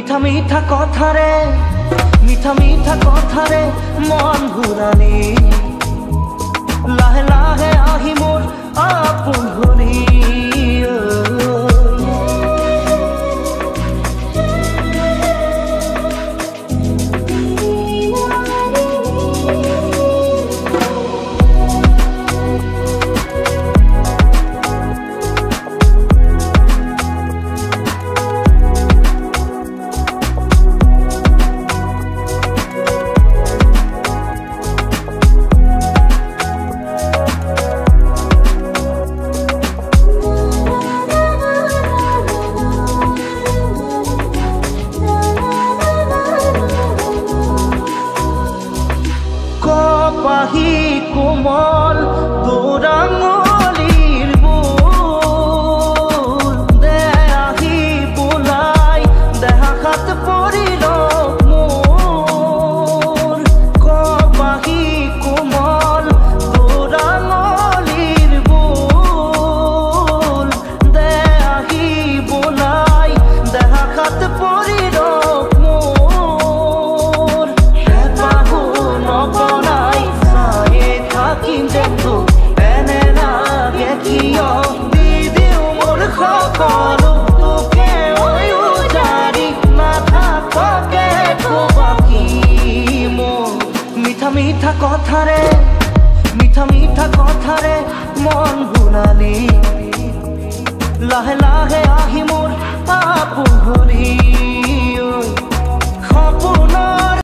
মিঠা মিঠা কথাৰে মিঠা মিঠা কথাৰে মন ঘুৰানি লাহে লাহে আহি মোৰ আপন হৰি পাহি কোমল তোৰাঙলিৰ বুল দে আহি বোলাই দেহাত পৰিল মোৰ পাহি কোমল তোৰাঙলিৰ বুল দে আহি বোলাই দেহাত পৰিল মিঠা কথাৰে মিঠা মিঠা কথাৰে মন ভুলালি লাহে লাহে আহি মোৰ আপন হৰি